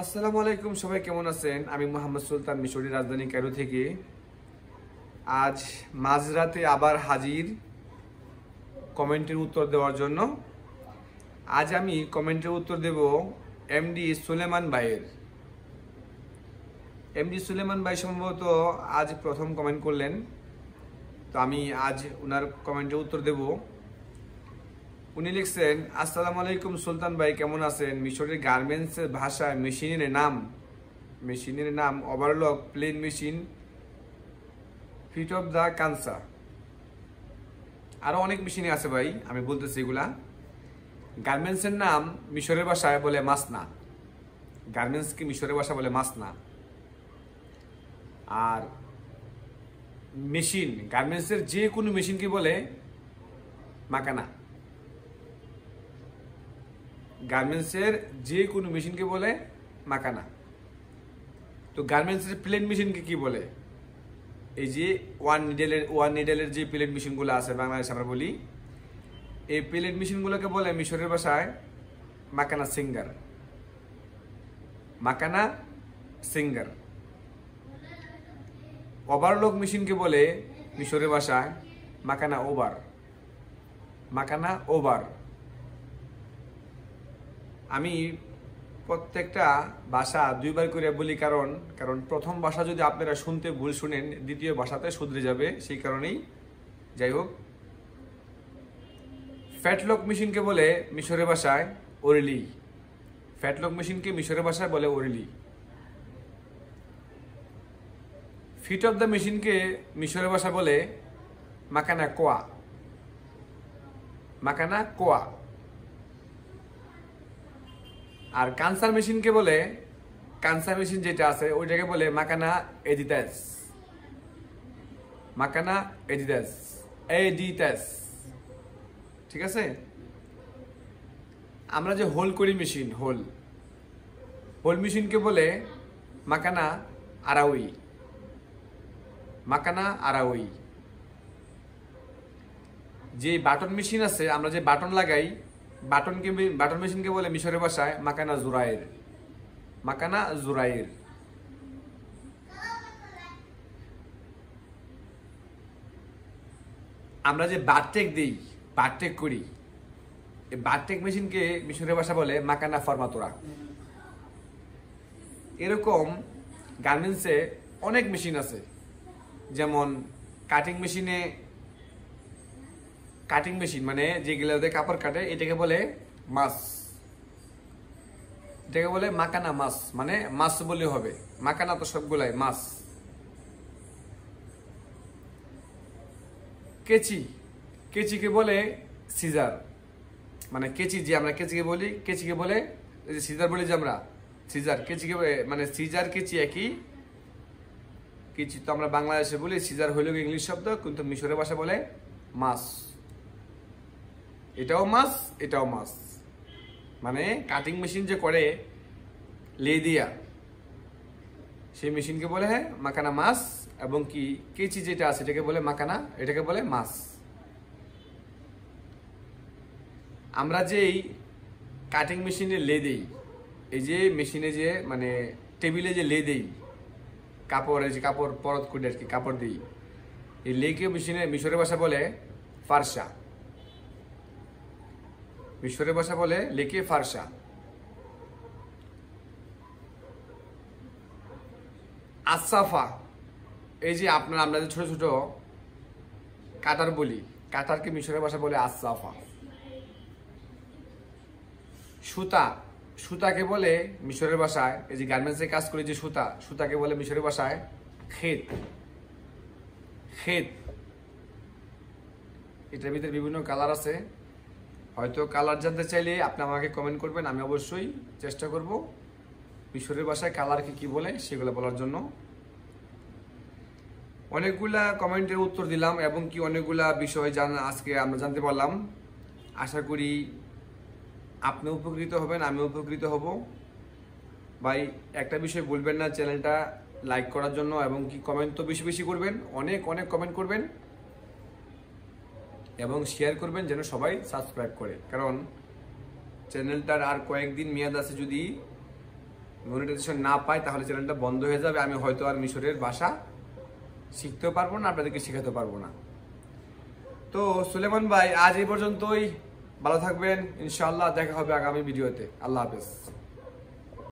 আসসালামু আলাইকুম, সবাই কেমন আছেন? আমি মোহাম্মদ সুলতান, মিশরের রাজধানী কায়রো থেকে। আজ মাঝরাতে আবার হাজির কমেন্টের উত্তর দেওয়ার জন্য। আজ আমি কমেন্টের উত্তর দেব এমডি সুলেমান ভাইয়ের। এমডি সুলেমান ভাই সম্ভবত আজ প্রথম কমেন্ট করলেন, তো আমি আজ ওনার কমেন্টের উত্তর দেব। উনি লিখছেন, আসসালামু আলাইকুম সুলতান ভাই, কেমন আছেন? মিশরের গার্মেন্টসের ভাষায় মেশিনের নাম overlock, plain machine, feed off the কানসা। আরো অনেক মেশিনে আছে ভাই, আমি বলতেছি এগুলা। গার্মেন্টসের নাম মিশরের ভাষায় বলে মাসনা। গার্মেন্টসকে মিশরের ভাষা বলে মাসনা। আর মেশিন, গার্মেন্টসের যে কোনো মেশিনকে বলে মাকানা। গার্মেন্টসের যে কোনো মেশিনকে বলে মাকানা। তো গার্মেন্টসের প্লেন মেশিনকে কি বলে? এই যে ওয়ান নিডেলের যে প্লেন মেশিনগুলো আছে বাংলাদেশে আমরা বলি, এই প্লেন মেশিনগুলোকে বলে মিশরের ভাষায় মাকানা সিঙ্গার। মাকানা সিঙ্গার। ওভারলক মেশিনকে বলে মিশরের ভাষায় মাকানা ওভার। মাকানা ওভার। আমি প্রত্যেকটা ভাষা দুইবার করে বলি, কারণ প্রথম ভাষা যদি আপনারা শুনতে ভুল শুনেন, দ্বিতীয় ভাষাতে শুধরে যাবে, সেই কারণেই। যাই হোক, ফ্যাটলক মেশিনকে বলে মিশরের ভাষায় ওরেলি। ফ্যাটলক মেশিনকে মিশরের ভাষায় বলে ওরেলি। ফিট অফ দ্য মেশিনকে মিশরের ভাষা বলে মাকানা কোয়া। মাকানা কোয়া। আর কানসার মেশিনকে বলে, কানসার মেশিন যেটা আছে ওইটাকে বলে মাকানা এডিটাস। মাকানা এডিটাস। এডিটাস। ঠিক আছে? আমরা যে হোল করি মেশিন, হোল মেশিনকে বলে মাকানা আরাউই। মাকানা আরাউই। যে বাটন মেশিন আছে, আমরা যে বাটন লাগাই, বাটন মেশিনকে বলে মিশরের ভাষায় মাকানা জুরাইর। মাকানা জুরাইর। আমরা যে বারটেক দিই, বারটেক করি, এই বারটেক মেশিনকে মিশরের ভাষা বলে মাকানা ফরমাতোরা। এরকম গার্মেন্টসে অনেক মেশিন আছে, যেমন কাটিং মেশিন মানে যেগুলোতে কাপড় কাটে, এটাকে বলে মাস। এটাকে বলে মাকানা মাস, মানে মাস বলে হবে। মাকানা তো সবগুলাই মাস। কেচিকে বলে সিজার, মানে কেচি, যে আমরা কেচিকে বলে সিজার বলি, যে আমরা সিজার। কেচিকে মানে সিজার কেচি একই। কেচি তো আমরা বাংলাদেশে বলি, সিজার হইল ইংলিশ শব্দ, কিন্তু মিশরের ভাষা বলে মাস। এটাও মাস, এটাও মাস। মানে কাটিং মেশিন যে করে লে দিয়া, সেই মেশিনকে বলে মাকানা মাস, এবং কি কেচি যেটা আছে এটাকে বলে মাকানা, এটাকে বলে মাস। আমরা যেই কাটিং মেশিনে লে দেই, এই যে মেশিনে যে মানে টেবিলে যে লে দেই, কাপড়ের যে কাপড় পরত করে আর কি কাপড় দিই, এই লেকে মিশরের ভাষা বলে ফারসা। মিশরের ভাষা বলে লেকে ফারসা। আসাফা, এই যে আমরা যে ছোট ছোট কাটার বলি, কাটারকে মিশরের ভাষা বলে আসাফা। সুতাকে বলে মিশরের ভাষায়, এই যে গার্মেন্টসে কাজ করে যে সুতাকে বলে মিশরের ভাষায় খেত। এটার ভিতরে বিভিন্ন কালার আছে, হয়তো কালার জানতে চাইলে আপনি আমাকে কমেন্ট করবেন, আমি অবশ্যই চেষ্টা করব মিশরের ভাষায় কালারকে কি বলে সেগুলো বলার জন্য। অনেকগুলা কমেন্টের উত্তর দিলাম, এবং কি অনেকগুলা বিষয় আজকে আমরা জানতে পারলাম। আশা করি আপনি উপকৃত হবেন, আমি উপকৃত হব। ভাই একটা বিষয় বলবেন না, চ্যানেলটা লাইক করার জন্য, এবং কি কমেন্ট তো বেশি বেশি করবেন, অনেক কমেন্ট করবেন, এবং শেয়ার করবেন যেন সবাই সাবস্ক্রাইব করে। কারণ চ্যানেলটার আর কয়েকদিন মেয়াদ আছে, যদি মনিটাইজেশন না পাই তাহলে চ্যানেলটা বন্ধ হয়ে যাবে। আমি হয়তো আর মিশরের ভাষা শিখতেও পারবো না, আপনাদেরকে শেখাতে পারবো না। তো সুলেমান ভাই আজ এই পর্যন্তই, ভালো থাকবেন, ইনশাআল্লাহ দেখা হবে আগামী ভিডিওতে। আল্লাহ হাফেজ।